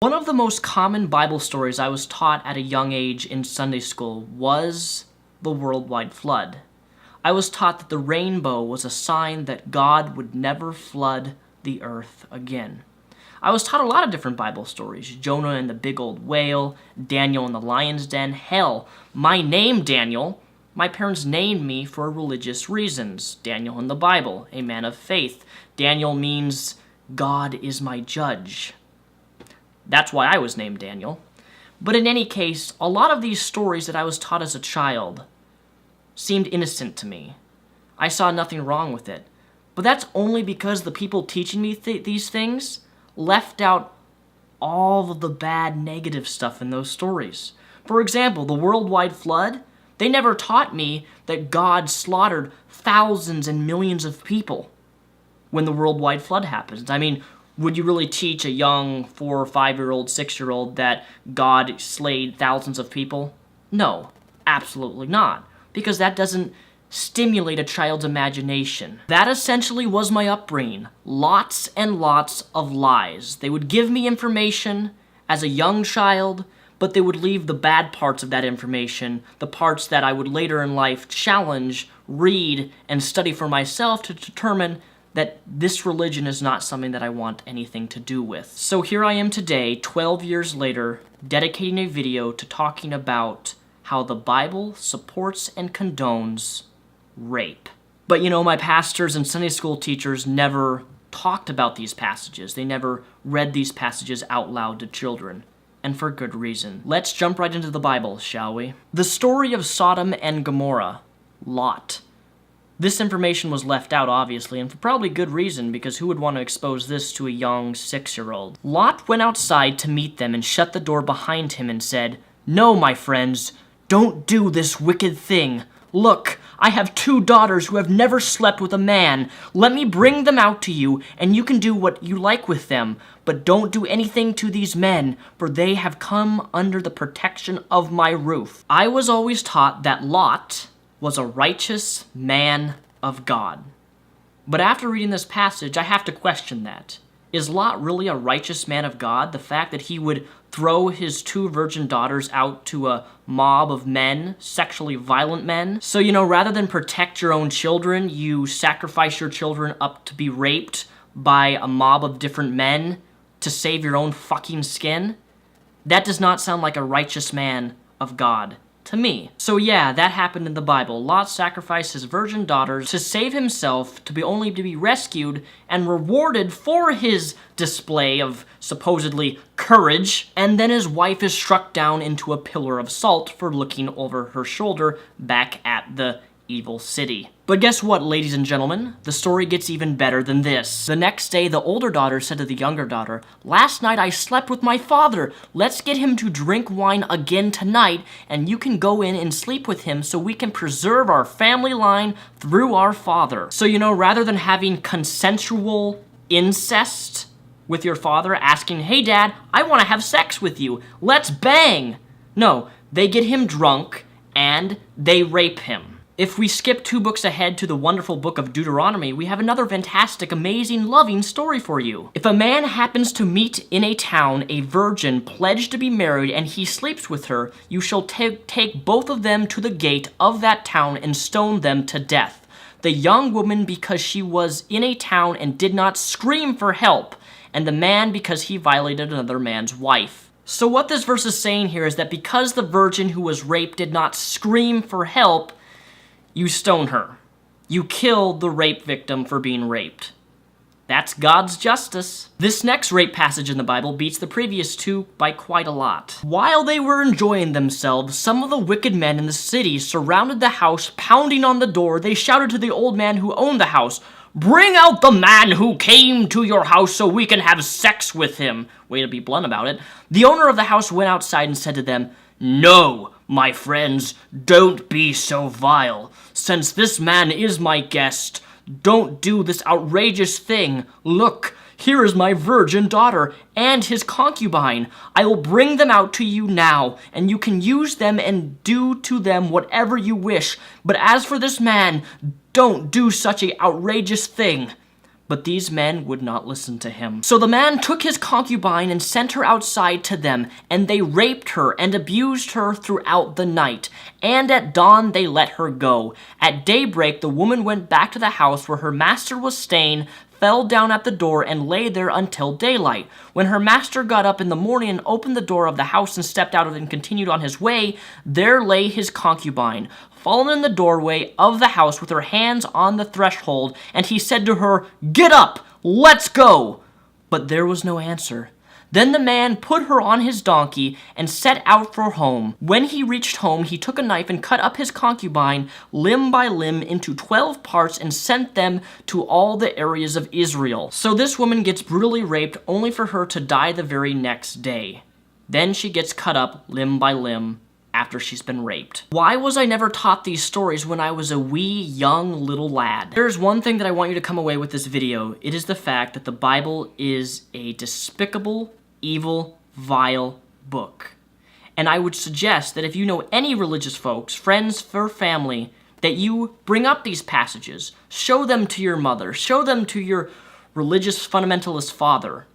One of the most common Bible stories I was taught at a young age in Sunday school was the worldwide flood. I was taught that the rainbow was a sign that God would never flood the earth again. I was taught a lot of different Bible stories. Jonah and the big old whale, Daniel in the lion's den. Hell, my name Daniel, my parents named me for religious reasons. Daniel in the Bible, a man of faith. Daniel means God is my judge. That's why I was named Daniel. But in any case, a lot of these stories that I was taught as a child seemed innocent to me. I saw nothing wrong with it. But that's only because the people teaching me these things left out all of the bad, negative stuff in those stories. For example, the worldwide flood, they never taught me that God slaughtered thousands and millions of people when the worldwide flood happens. I mean, would you really teach a young 4 or 5-year-old, 6-year-old that God slayed thousands of people? No, absolutely not, because that doesn't stimulate a child's imagination. That essentially was my upbringing. Lots and lots of lies. They would give me information as a young child, but they would leave the bad parts of that information, the parts that I would later in life challenge, read, and study for myself to determine that this religion is not something that I want anything to do with. So here I am today, 12 years later, dedicating a video to talking about how the Bible supports and condones rape. But you know, my pastors and Sunday school teachers never talked about these passages. They never read these passages out loud to children. And for good reason. Let's jump right into the Bible, shall we? The story of Sodom and Gomorrah. Lot. This information was left out, obviously, and for probably good reason, because who would want to expose this to a young 6-year-old? Lot went outside to meet them and shut the door behind him and said, "No, my friends, don't do this wicked thing. Look, I have 2 daughters who have never slept with a man. Let me bring them out to you, and you can do what you like with them. But don't do anything to these men, for they have come under the protection of my roof." I was always taught that Lot was a righteous man of God. But after reading this passage, I have to question that. Is Lot really a righteous man of God? The fact that he would throw his 2 virgin daughters out to a mob of men, sexually violent men? So, you know, rather than protect your own children, you sacrifice your children up to be raped by a mob of different men to save your own fucking skin? That does not sound like a righteous man of God to me. So yeah, that happened in the Bible. Lot sacrificed his virgin daughters to save himself, to be rescued and rewarded for his display of supposedly courage, and then his wife is struck down into a pillar of salt for looking over her shoulder back at the evil city. But guess what, ladies and gentlemen? The story gets even better than this. The next day, the older daughter said to the younger daughter, "Last night I slept with my father. Let's get him to drink wine again tonight, and you can go in and sleep with him so we can preserve our family line through our father." So, you know, rather than having consensual incest with your father asking, "Hey dad, I want to have sex with you. Let's bang." No, they get him drunk and they rape him. If we skip 2 books ahead to the wonderful book of Deuteronomy, we have another fantastic, amazing, loving story for you. If a man happens to meet in a town a virgin pledged to be married and he sleeps with her, you shall take both of them to the gate of that town and stone them to death. The young woman because she was in a town and did not scream for help, and the man because he violated another man's wife. So what this verse is saying here is that because the virgin who was raped did not scream for help, you stone her. You kill the rape victim for being raped. That's God's justice. This next rape passage in the Bible beats the previous 2 by quite a lot. While they were enjoying themselves, some of the wicked men in the city surrounded the house, pounding on the door. They shouted to the old man who owned the house, "Bring out the man who came to your house so we can have sex with him." Way to be blunt about it. The owner of the house went outside and said to them, "No, my friends, don't be so vile. Since this man is my guest, don't do this outrageous thing. Look, here is my virgin daughter and his concubine. I will bring them out to you now, and you can use them and do to them whatever you wish. But as for this man, don't do such an outrageous thing." But these men would not listen to him. So the man took his concubine and sent her outside to them, and they raped her and abused her throughout the night. And at dawn they let her go. At daybreak the woman went back to the house where her master was staying, fell down at the door, and lay there until daylight. When her master got up in the morning and opened the door of the house and stepped out of it and continued on his way, there lay his concubine, fallen in the doorway of the house with her hands on the threshold, and he said to her, "Get up, let's go!" But there was no answer. Then the man put her on his donkey and set out for home. When he reached home, he took a knife and cut up his concubine limb by limb into 12 parts and sent them to all the areas of Israel. So this woman gets brutally raped only for her to die the very next day. Then she gets cut up limb by limb after she's been raped. Why was I never taught these stories when I was a wee, young, little lad? There's one thing that I want you to come away with this video. It is the fact that the Bible is a despicable, evil, vile book. And I would suggest that if you know any religious folks, friends or family, that you bring up these passages. Show them to your mother. Show them to your religious fundamentalist father.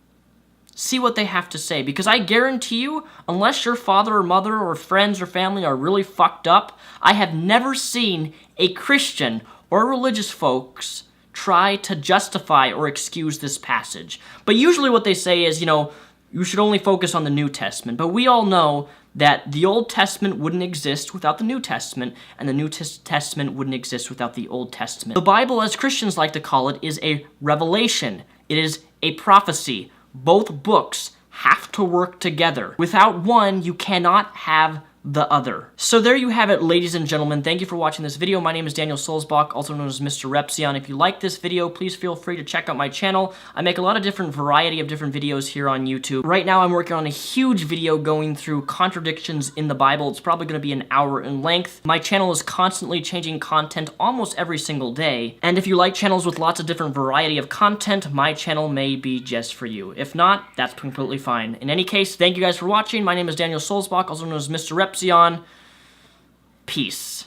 See what they have to say, because I guarantee you, unless your father or mother or friends or family are really fucked up, I have never seen a Christian or religious folks try to justify or excuse this passage. But usually what they say is, you should only focus on the New Testament. But we all know that the Old Testament wouldn't exist without the New Testament, and the New Testament wouldn't exist without the Old Testament. The Bible, as Christians like to call it, is a revelation. It is a prophecy. Both books have to work together. Without one, you cannot have the other. So there you have it, ladies and gentlemen. Thank you for watching this video. My name is Daniel Sulzbach, also known as Mr. Repzion. If you like this video, please feel free to check out my channel. I make a lot of variety of different videos here on YouTube. Right now, I'm working on a huge video going through contradictions in the Bible. It's probably going to be an hour in length. My channel is constantly changing content almost every single day. And if you like channels with lots of different variety of content, my channel may be just for you. If not, that's completely fine. In any case, thank you guys for watching. My name is Daniel Sulzbach, also known as Mr. Repzion. Peace.